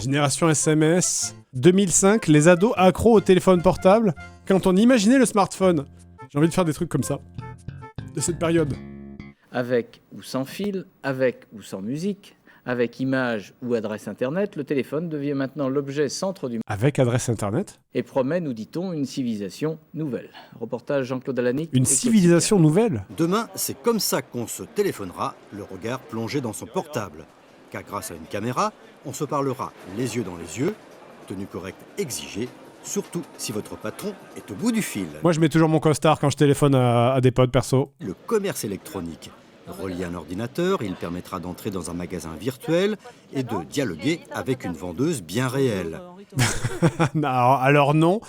Génération SMS. 2005, les ados accros au téléphone portable. Quand on imaginait le smartphone. J'ai envie de faire des trucs comme ça. De cette période. Avec ou sans fil, avec ou sans musique, avec image ou adresse internet, le téléphone devient maintenant l'objet centre du monde Avec adresse internet. et promet, nous dit-on, une civilisation nouvelle. Reportage Jean-Claude Alanic. Une civilisation nouvelle. Demain, c'est comme ça qu'on se téléphonera, le regard plongé dans son portable. Car grâce à une caméra, on se parlera les yeux dans les yeux, tenue correcte exigée, surtout si votre patron est au bout du fil. Moi, je mets toujours mon costard quand je téléphone à des potes perso. Le commerce électronique. Relié à un ordinateur, il permettra d'entrer dans un magasin virtuel et de dialoguer avec une vendeuse bien réelle. Alors non.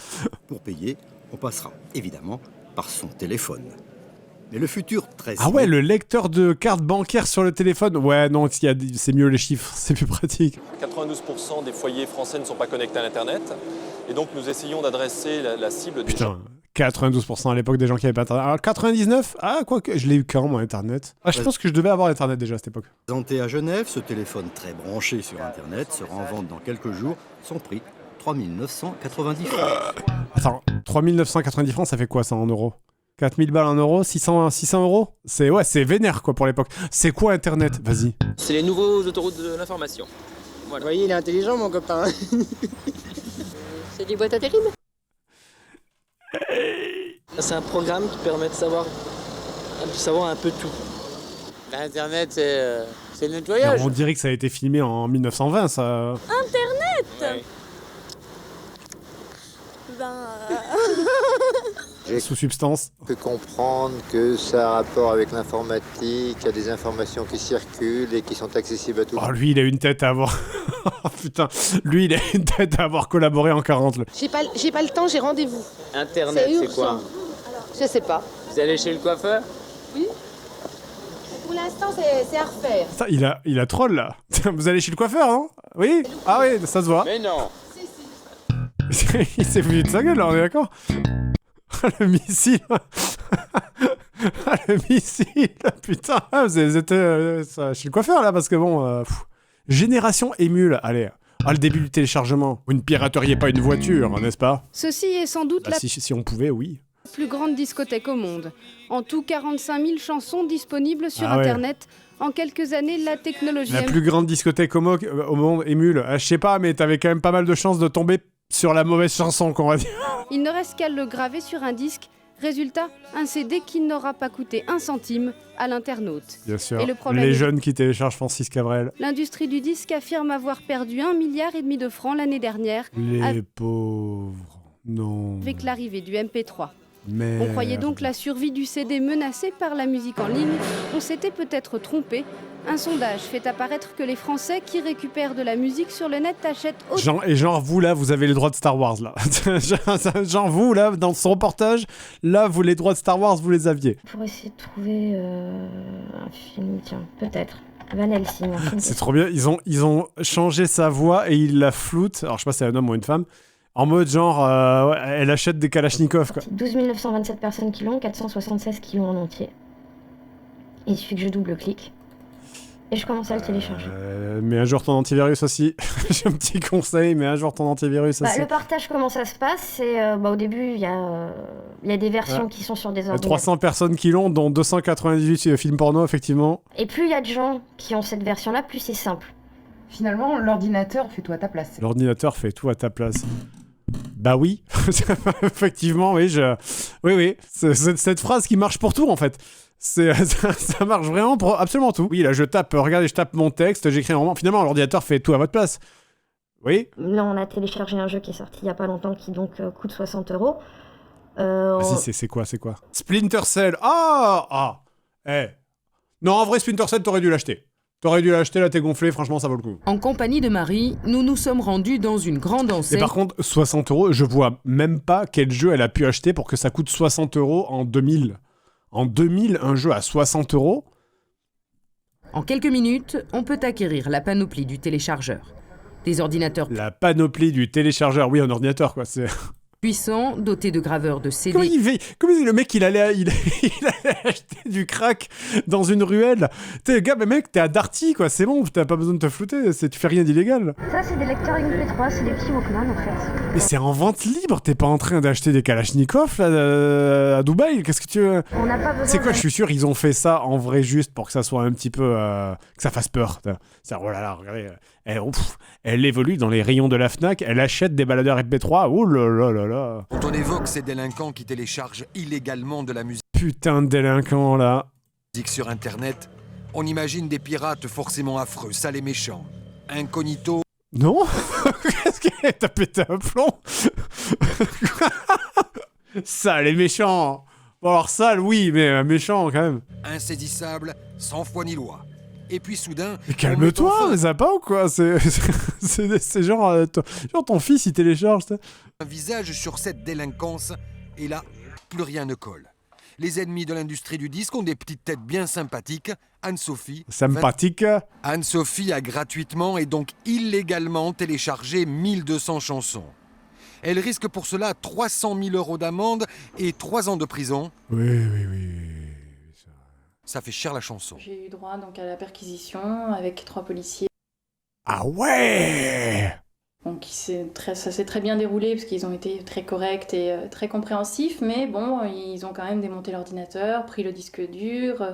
Pour payer, on passera évidemment par son téléphone. Mais le futur très Ah ouais, le lecteur de carte bancaire sur le téléphone. Ouais, non, c'est mieux les chiffres, c'est plus pratique. 92% des foyers français ne sont pas connectés à l'Internet. Et donc nous essayons d'adresser la cible des gens. Putain, 92% à l'époque des gens qui avaient pas Internet. Alors 99, quoique, je l'ai eu quand, moi, Internet. Je pense que je devais avoir Internet déjà à cette époque. Présenté à Genève, ce téléphone très branché sur Internet sera en vente dans quelques jours. Son prix, 3 990 francs. Attends, 3 990 francs, ça fait quoi ça en euros ? 4000 balles en euros, 600 euros. C'est vénère quoi pour l'époque. C'est quoi Internet ? Vas-y. C'est les nouveaux autoroutes de l'information. Voilà. Vous voyez, il est intelligent mon copain. C'est des boîtes à terribles. C'est un programme qui permet de savoir un peu tout. Internet, c'est le nettoyage. Alors, on dirait que ça a été filmé en 1920, ça. Internet Ouais. Sous substance. On peut comprendre que ça a un rapport avec l'informatique, il y a des informations qui circulent et qui sont accessibles à tout le monde. Oh, lui, il a une tête à avoir... Putain, lui, il a une tête à avoir collaboré en 40. Là. J'ai pas le temps, j'ai rendez-vous. Internet, c'est quoi? Je sais pas. Vous allez chez le coiffeur? Oui. Pour l'instant, c'est à refaire. Ça, il a troll, là. Vous allez chez le coiffeur, non? Oui? Ah oui, ça se voit. Mais non. Il s'est foutu de sa gueule, là, on est d'accord? Le missile. Le missile. Putain, vous étiez chez le coiffeur, là, parce que bon... Génération émule, allez. Le début du téléchargement. Vous ne pirateriez pas une voiture, n'est-ce pas? Ceci est sans doute la si on pouvait, oui. plus grande discothèque au monde. En tout, 45 000 chansons disponibles sur Ah ouais. Internet. En quelques années, la technologie... La plus grande discothèque au monde émule. Je sais pas, mais t'avais quand même pas mal de chances de tomber sur la mauvaise chanson, qu'on va dire. Il ne reste qu'à le graver sur un disque. Résultat, un CD qui n'aura pas coûté un centime à l'internaute. Bien sûr. Et le problème Les est- jeunes qui téléchargent Francis Cabrel. L'industrie du disque affirme avoir perdu 1,5 milliard de francs l'année dernière Les pauvres. Non. avec l'arrivée du MP3. Merde. On croyait donc la survie du CD menacée par la musique en ligne. On s'était peut-être trompé. Un sondage fait apparaître que les Français qui récupèrent de la musique sur le net achètent autant Genre, vous, là, vous avez les droits de Star Wars, là. Genre, vous, là, dans ce reportage, là, vous, les droits de Star Wars, vous les aviez. Pour essayer de trouver un film, tiens, peut-être. Van Helsing, un film. C'est trop bien. Ils ont changé sa voix et ils la floutent. Alors, je sais pas si c'est un homme ou une femme. En mode, genre, ouais, elle achète des Kalachnikov, quoi. 12 927 personnes qui l'ont, 476 qui l'ont en entier. Il suffit que je double-clique. Et je commence à le télécharger. Mets un jour ton antivirus aussi. J'ai un petit conseil, mets un jour ton antivirus aussi. Le partage, comment ça se passe? C'est au début, il y a des versions qui sont sur des ordinateurs. 300 personnes qui l'ont, dont 298 films porno, effectivement. Et plus il y a de gens qui ont cette version-là, plus c'est simple. Finalement, l'ordinateur fait tout à ta place. L'ordinateur fait tout à ta place. Bah oui, effectivement, oui. Oui. C'est cette phrase qui marche pour tout, en fait. Ça marche vraiment pour absolument tout. Oui, là, je tape mon texte, j'écris un roman. Finalement, l'ordinateur fait tout à votre place. Oui. Là, on a téléchargé un jeu qui est sorti il y a pas longtemps, qui donc coûte 60 €. Vas-y, c'est quoi Splinter Cell. Non, en vrai, Splinter Cell, t'aurais dû l'acheter. Là, t'es gonflé, franchement, ça vaut le coup. En compagnie de Marie, nous nous sommes rendus dans une grande enseigne. Et par contre, 60 €, je vois même pas quel jeu elle a pu acheter pour que ça coûte 60 € en 2000. En 2000, un jeu à 60 €. En quelques minutes, on peut acquérir la panoplie du téléchargeur. Des ordinateurs... La panoplie du téléchargeur. Oui, un ordinateur, quoi. puissant, doté de graveurs de CD. Comment le mec, il allait acheter du crack dans une ruelle. T'es gars, mais mec, t'es à Darty, quoi. C'est bon, t'as pas besoin de te flouter. Tu fais rien d'illégal. Ça, c'est des lecteurs MP3, c'est des petits Walkman en fait. Mais c'est en vente libre. T'es pas en train d'acheter des Kalachnikov là, à Dubaï. Qu'est-ce que tu veux? On n'a pas besoin. C'est quoi? Je suis sûr, ils ont fait ça en vrai juste pour que ça soit un petit peu que ça fasse peur. C'est oh là là, regardez. Elle évolue dans les rayons de la Fnac, elle achète des baladeurs MP3, oh là là là là. Quand on évoque ces délinquants qui téléchargent illégalement de la musique Putain de délinquants là. Sur internet, on imagine des pirates forcément affreux, sales et méchants. Incognito. Non. Qu'est-ce que t'as pété un plomb? Sale et méchant. Bon alors sale oui, mais méchant quand même. Insaisissable, sans foi ni loi. Et puis soudain... Mais calme-toi, mais ça pas ou quoi? C'est genre ton fils il télécharge ça. Un visage sur cette délinquance, et là, plus rien ne colle. Les ennemis de l'industrie du disque ont des petites têtes bien sympathiques. Anne-Sophie... Sympathique. Anne-Sophie a gratuitement et donc illégalement téléchargé 1200 chansons. Elle risque pour cela 300 000 € d'amende et 3 ans de prison. Oui. Ça fait cher la chanson. J'ai eu droit donc à la perquisition avec 3 policiers. Ah ouais. Donc ça s'est très bien déroulé parce qu'ils ont été très corrects et très compréhensifs, mais bon, ils ont quand même démonté l'ordinateur, pris le disque dur,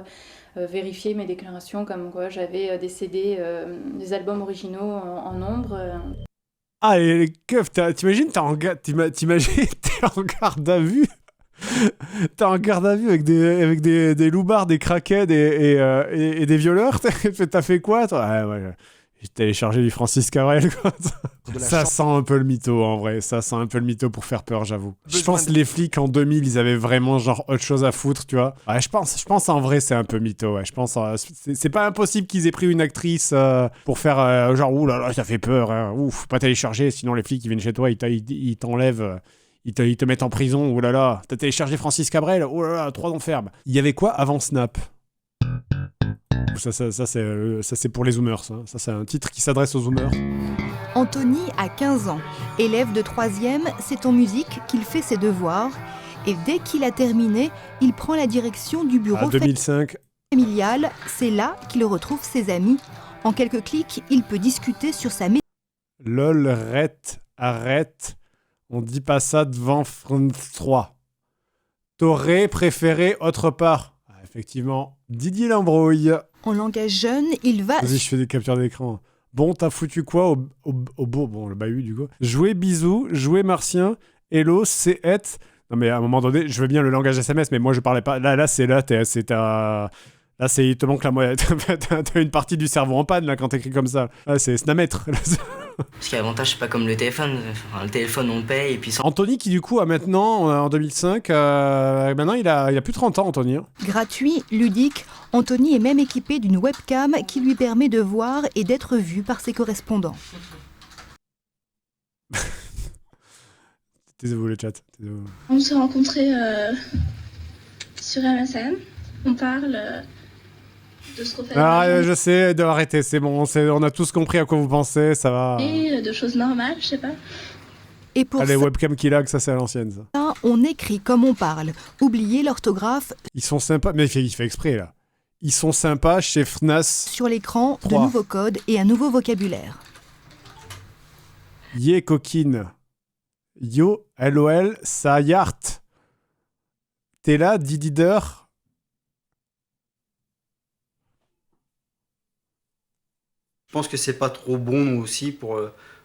vérifié mes déclarations comme quoi j'avais des CD, des albums originaux en nombre. Ah et les keufs, t'imagines t'es en garde à vue. T'es en garde à vue avec des loupards, des crackheads et des violeurs. T'as fait quoi toi? Ouais. J'ai téléchargé du Francis Cabrel, quoi. Ça sent un peu le mytho, en vrai. Ça sent un peu le mytho pour faire peur, j'avoue. Je pense que les flics, en 2000, ils avaient vraiment, genre, autre chose à foutre, tu vois. Ouais, je pense en vrai, c'est un peu mytho, ouais. Je pense, c'est pas impossible qu'ils aient pris une actrice pour faire, genre, ouh là là, ça fait peur, hein. Ouf, faut pas télécharger, sinon les flics, ils viennent chez toi, ils t'enlèvent, ils te mettent en prison, oh là là. T'as téléchargé Francis Cabrel, oh là là, 3 ans ferme. Il y avait quoi avant Snap? Ça c'est pour les zoomers. Ça, c'est un titre qui s'adresse aux zoomers. Anthony a 15 ans. Élève de 3e, c'est en musique qu'il fait ses devoirs. Et dès qu'il a terminé, il prend la direction du bureau 2005. Familial. C'est là qu'il retrouve ses amis. En quelques clics, il peut discuter sur sa maison. Lol, arrête. On dit pas ça devant France 3. T'aurais préféré autre part. Effectivement, Didier l'embrouille. En langage jeune, il va... Vas-y, je fais des captures d'écran. Bon, t'as foutu quoi au beau? Bon, le bahut, du coup. Jouer bisous, jouer martien, hello, c'est être... Non, mais à un moment donné, je veux bien le langage SMS, mais moi, je parlais pas... Là, là, il te manque la moitié. T'as une partie du cerveau en panne, là, quand t'écris comme ça. Là, c'est snamètre. Parce qu'il y a l'avantage, c'est pas comme le téléphone. Enfin, le téléphone, on paye et puis... Anthony, qui du coup a maintenant, en 2005, maintenant il a plus de 30 ans, Anthony. Gratuit, ludique, Anthony est même équipé d'une webcam qui lui permet de voir et d'être vu par ses correspondants. Taisez-vous le chat. On s'est rencontrés sur MSN. On parle de ce qu'on fait. Ah, je sais, arrêtez, c'est bon, on a tous compris à quoi vous pensez, ça va. Et de choses normales, je sais pas. Et pour les webcams qui lag, ça c'est à l'ancienne, ça. On écrit comme on parle. Oubliez l'orthographe. Ils sont sympas, mais il fait exprès là. Ils sont sympas chez FNAS. Sur l'écran, de nouveaux codes et un nouveau vocabulaire. Yé coquine. Yo, LOL, ça yart. T'es là, Didider. Je pense que c'est pas trop bon aussi pour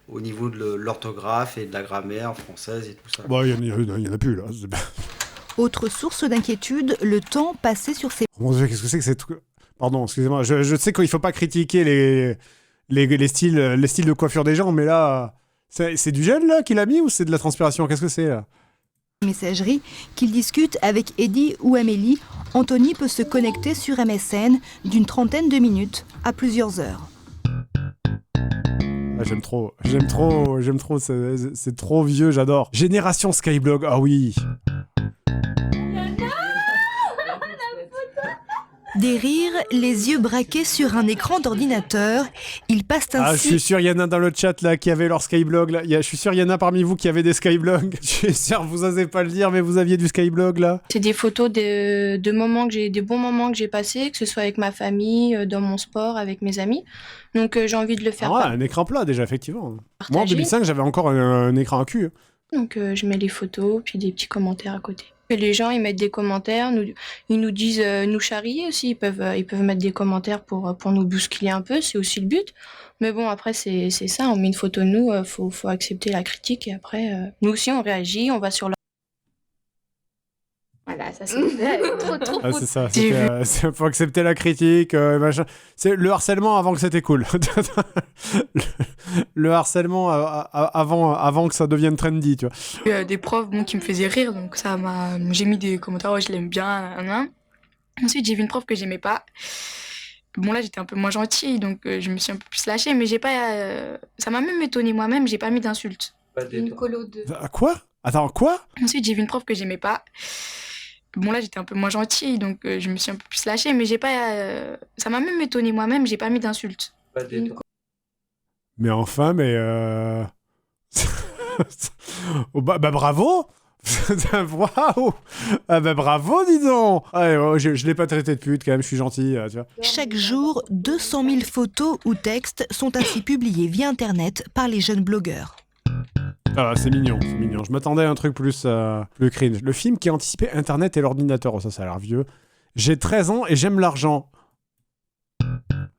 au niveau de l'orthographe et de la grammaire française et tout ça. Bon, il y en a plus là. Autre source d'inquiétude, le temps passé sur ces... Mon Dieu, qu'est-ce que c'est que cette... Pardon, excusez-moi. Je sais qu'il faut pas critiquer les styles de coiffure des gens, mais là, c'est du gel là qu'il a mis ou c'est de la transpiration? Qu'est-ce que c'est là? Messagerie, qu'il discute avec Eddie ou Amélie, Anthony peut se connecter sur MSN d'une 30aine de minutes à plusieurs heures. Ah, j'aime trop, c'est trop vieux, j'adore. Génération Skyblog, ah oui. Des rires, les yeux braqués sur un écran d'ordinateur. Ils passent ainsi... Ah, je suis sûr, il y en a dans le chat là qui avaient leur Skyblog. Là. Je suis sûr, il y en a parmi vous qui avaient des Skyblogs. Je suis sûr, vous osez pas le dire, mais vous aviez du Skyblog là. C'est des photos de moments que des bons moments que j'ai passés, que ce soit avec ma famille, dans mon sport, avec mes amis. Donc j'ai envie de le faire. Ah ouais, un écran plat déjà, effectivement. Moi en 2005, j'avais encore un écran à cul. Donc je mets les photos, puis des petits commentaires à côté. Et les gens, ils mettent des commentaires, ils nous disent, nous charrier aussi, ils peuvent mettre des commentaires pour nous bousculer un peu, c'est aussi le but. Mais bon, après, c'est ça, on met une photo de nous, faut accepter la critique, et après, nous aussi, on réagit, on va sur leur... Voilà, ça c'est trop Ah, c'est ça, faut accepter la critique, machin. C'est le harcèlement avant que c'était cool. Le harcèlement avant que ça devienne trendy, tu vois. Des profs qui me faisaient rire, donc ça m'a... J'ai mis des commentaires, ouais, je l'aime bien, Ensuite, j'ai vu une prof que j'aimais pas. Bon, là, j'étais un peu moins gentille, donc je me suis un peu plus lâchée, mais j'ai pas... Ça m'a même étonnée moi-même, j'ai pas mis d'insultes. Une colo de... Quoi ? Attends, quoi ? Ensuite, j'ai vu une prof que j'aimais pas. Bon, là, j'étais un peu moins gentille, donc je me suis un peu plus lâchée, mais j'ai pas... Ça m'a même étonnée moi-même, j'ai pas mis d'insultes. Mais enfin, oh, bah bravo. Waouh. Ah bah bravo, dis donc. Ah, je l'ai pas traité de pute, quand même, je suis gentil, tu vois. Chaque jour, 200 000 photos ou textes sont ainsi publiés via Internet par les jeunes blogueurs. Ah, c'est mignon, c'est mignon. Je m'attendais à un truc plus cringe. Le film qui anticipait Internet et l'ordinateur. Oh, ça a l'air vieux. J'ai 13 ans et j'aime l'argent.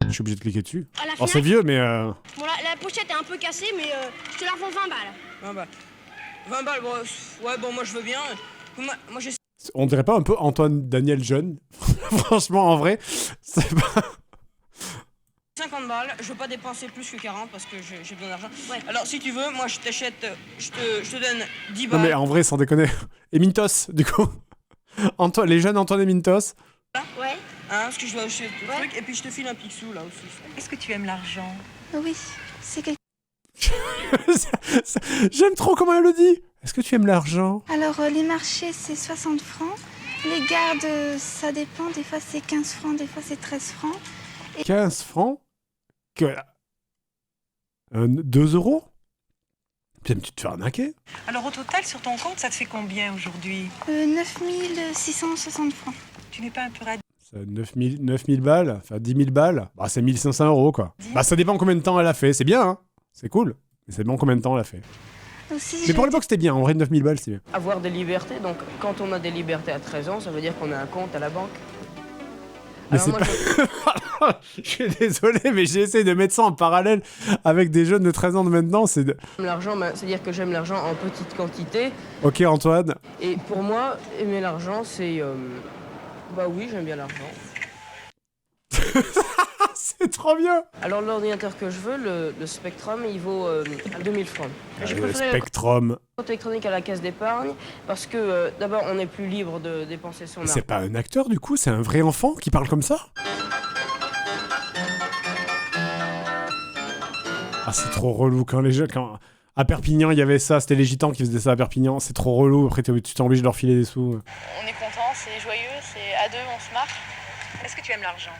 Je suis obligé de cliquer dessus. Oh, c'est vieux, mais... Bon, la pochette est un peu cassée, mais je te la revends 20 balles. 20 balles. 20 balles, bon, ouais, bon, moi je veux bien. Moi, je... On dirait pas un peu Antoine Daniel jeune? Franchement, en vrai, c'est pas... 50 balles, je veux pas dépenser plus que 40 parce que j'ai besoin d'argent. Ouais. Alors si tu veux, moi je t'achète, je te donne 10 balles. Non mais en vrai, sans déconner. Et Mintos, du coup. Les jeunes Antoine et Mintos. Ouais. Hein, parce que je dois acheter le truc, et puis je te file un pixou là aussi. Est-ce que tu aimes l'argent? Oui, c'est quelque... J'aime trop comment elle le dit. Est-ce que tu aimes l'argent? Alors les marchés c'est 60 francs, les gardes ça dépend, des fois c'est 15 francs, des fois c'est 13 francs. 15 francs? 2 euros? Putain, mais tu te fais arnaquer. Alors au total, sur ton compte, ça te fait combien aujourd'hui? 9 660 francs. Tu n'es pas un peu radin? 9000 balles, enfin 10 000 balles, bah c'est 1500 euros quoi. Bah ça dépend combien de temps elle a fait, c'est bien, hein, c'est cool, mais ça dépend combien de temps elle a fait. Aussi, mais pour l'époque c'était bien, en vrai 9000 balles c'est bien. Avoir des libertés, donc quand on a des libertés à 13 ans, ça veut dire qu'on a un compte à la banque. Mais alors c'est pas... Je suis désolé, mais j'ai essayé de mettre ça en parallèle avec des jeunes de 13 ans de maintenant, c'est... L'argent, c'est-à-dire que j'aime l'argent en petite quantité. Ok Antoine. Et pour moi, aimer l'argent, c'est... Bah oui, j'aime bien l'argent. C'est trop bien. Alors l'ordinateur que je veux, le Spectrum, il vaut 2000 francs. Le Spectrum. Électronique à la caisse d'épargne, parce que d'abord on est plus libre de dépenser son argent. C'est pas un acteur du coup, c'est un vrai enfant qui parle comme ça? Ah c'est trop relou quand les jeunes... À Perpignan il y avait ça, c'était les gitans qui faisaient ça à Perpignan, c'est trop relou, après tu t'es obligé de leur filer des sous. On est content, c'est joyeux, c'est à deux, on se marre. Est-ce que tu aimes l'argent?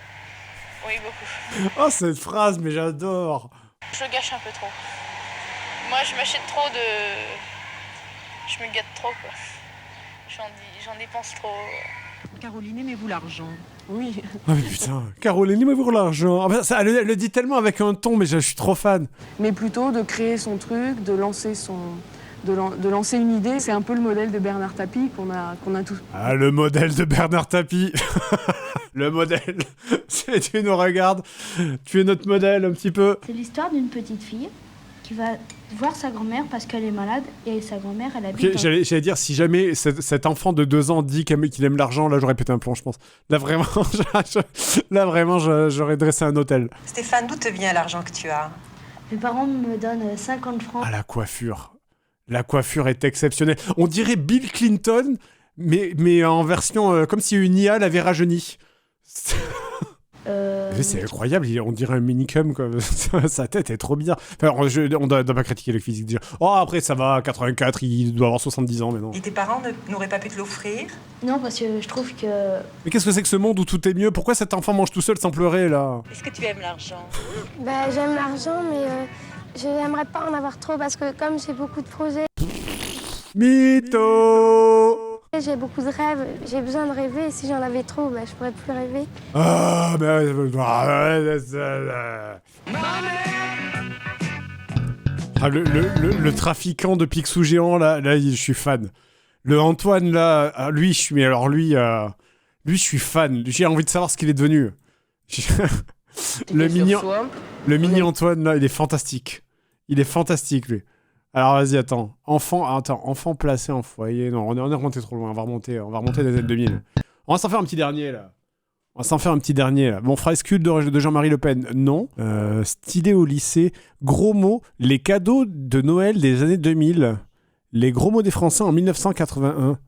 Oui, beaucoup. Oh cette phrase, mais j'adore. Je gâche un peu trop. Moi je m'achète trop de... Je me gâte trop quoi. J'en dépense trop. Caroline, aimez-vous l'argent? Oui. Ah mais putain, Caroline, aimez-vous l'argent? Ah bah, ça, elle le dit tellement avec un ton, mais je suis trop fan. Mais plutôt de créer son truc, de lancer de lancer une idée. C'est un peu le modèle de Bernard Tapie qu'on a tous. Ah, le modèle de Bernard Tapie. Le modèle. Si tu nous regardes, tu es notre modèle un petit peu. C'est l'histoire d'une petite fille qui va voir sa grand-mère parce qu'elle est malade et sa grand-mère, elle habite... Okay, j'allais dire, si jamais cet enfant de 2 ans dit qu'il aime l'argent, là j'aurais pété un plomb, je pense. Là vraiment, j'aurais dressé un hôtel. Stéphane, d'où te vient l'argent que tu as? Mes parents me donnent 50 francs. Ah, la coiffure. La coiffure est exceptionnelle. On dirait Bill Clinton, mais en version comme si une IA l'avait rajeuni. C'est incroyable, on dirait un minicum, quoi. Sa tête est trop bizarre. Enfin, on doit pas critiquer le physique, dire « Oh, après, ça va, 84, il doit avoir 70 ans, mais non. » Et tes parents n'auraient pas pu te l'offrir? Non, parce que je trouve que... Mais qu'est-ce que c'est que ce monde où tout est mieux? Pourquoi cet enfant mange tout seul sans pleurer, là? Est-ce que tu aimes l'argent? Bah, j'aime l'argent, mais je n'aimerais pas en avoir trop parce que comme j'ai beaucoup de projets... Mytho! J'ai beaucoup de rêves, j'ai besoin de rêver, et si j'en avais trop, bah, je pourrais plus rêver. Ah, mais... Ah, le trafiquant de Picsou géant, là, je suis fan. Le Antoine, là, lui, je suis... Mais alors, lui, je suis fan. J'ai envie de savoir ce qu'il est devenu. Le mini Antoine, là, il est fantastique. Il est fantastique, lui. Alors vas-y, attends, enfant placé en foyer. Non, on est remonté trop loin, on va remonter des années 2000. On va s'en faire un petit dernier, là. Bon, phrase culte de Jean-Marie Le Pen, non. Stylé au lycée, gros mots, les cadeaux de Noël des années 2000. Les gros mots des Français en 1981.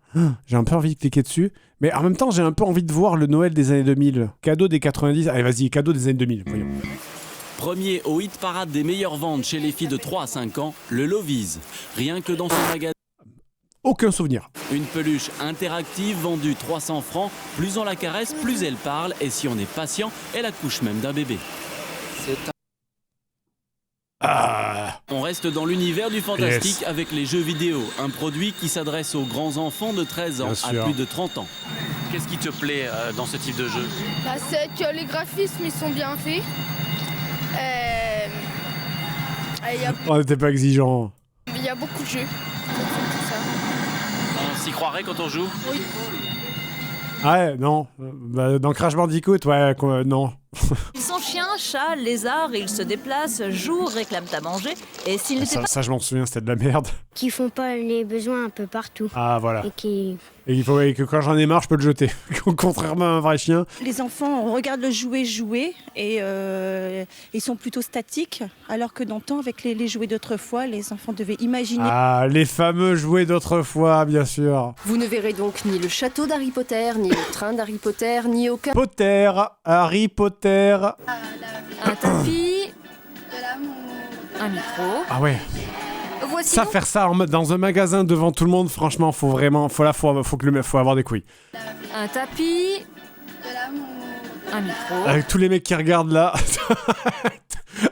J'ai un peu envie de cliquer dessus, mais en même temps, j'ai un peu envie de voir le Noël des années 2000. Cadeaux des 90, allez vas-y, cadeaux des années 2000, voyons. Premier au hit parade des meilleures ventes chez les filles de 3 à 5 ans, le Lovise. Rien que dans son magasin. Aucun souvenir. Une peluche interactive vendue 300 francs. Plus on la caresse, plus elle parle. Et si on est patient, elle accouche même d'un bébé. On reste dans l'univers du fantastique avec les jeux vidéo. Un produit qui s'adresse aux grands enfants de 13 ans à plus de 30 ans. Qu'est-ce qui te plaît dans ce type de jeu? C'est que les graphismes, ils sont bien faits. On n'était pas exigeant. Il y a beaucoup de jeux. On s'y croirait quand on joue? Oui. Ouais, non. Dans Crash Bandicoot, ouais, non. Ils sont chiens, chats, lézards, ils se déplacent, jouent, réclament à manger. Et s'ils n'étaient pas... Ça, je m'en souviens, c'était de la merde. Qui font pas les besoins un peu partout. Ah, voilà. Et il faut que quand j'en ai marre, je peux le jeter. Contrairement à un vrai chien. Les enfants regardent le jouet jouer et ils sont plutôt statiques, alors que dans le temps, avec les jouets d'autrefois, les enfants devaient imaginer... Ah, les fameux jouets d'autrefois, bien sûr. Vous ne verrez donc ni le château d'Harry Potter, ni le train d'Harry Potter, ni aucun... Potter, Harry Potter... Un tapis, un micro. Ah ouais. Voici Ça, donc... faire ça dans un magasin devant tout le monde, franchement, faut avoir des couilles. Un tapis, un micro. Avec tous les mecs qui regardent là,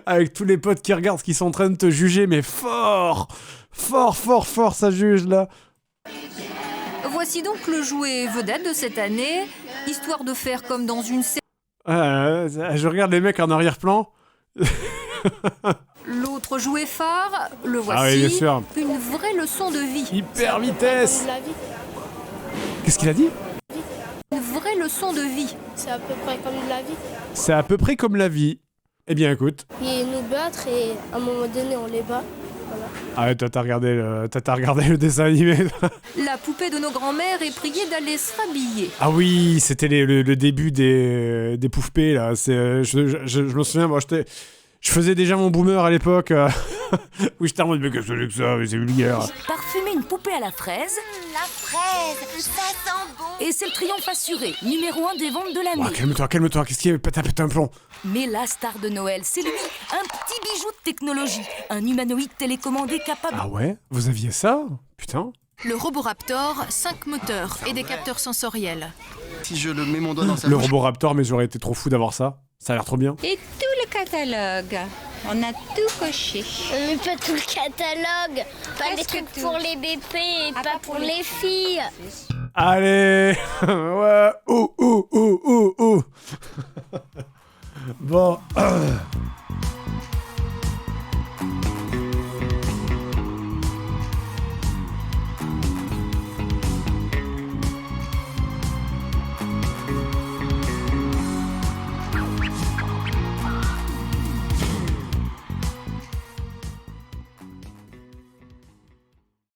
avec tous les potes qui regardent, qui sont en train de te juger, mais fort, ça juge là. Voici donc le jouet vedette de cette année, histoire de faire comme dans une série. Je regarde les mecs en arrière-plan. L'autre jouet phare, le voici. Ah oui, bien sûr. Une vraie leçon de vie. Hyper vitesse. Qu'est-ce qu'il a dit? Une vraie leçon de vie. C'est à peu près comme la vie. C'est à peu près comme la vie. Eh bien, écoute. Ils nous battent et à un moment donné, on les bat. Voilà. Ah ouais, toi, t'as regardé le dessin animé. La poupée de nos grands-mères est priée d'aller se rhabiller. Ah oui, c'était le début des poufpées, là. Je me souviens, moi, je faisais déjà mon boomer à l'époque. Oui, j'étais en mode, mais qu'est-ce que c'est que ça? C'est vulgaire. Parfumer une poupée à la fraise. La fraise, ça sent bon. Et c'est le triomphe assuré, numéro 1 des ventes de l'année. Oh, calme-toi, qu'est-ce qu'il y a? T'as pété un plomb. Mais la star de Noël, c'est lui, un petit bijou de technologie, un humanoïde télécommandé capable... Ah ouais? Vous aviez ça? Putain. Le Roboraptor, 5 moteurs et des capteurs sensoriels. Si je le mets mon doigt dans sa Le bouche... Roboraptor, mais j'aurais été trop fou d'avoir ça. Ça a l'air trop bien. Et tout le catalogue. On a tout coché. Mais pas tout le catalogue. Pas des trucs pour les bébés et pas pour les filles. Allez. Ouais. Bon.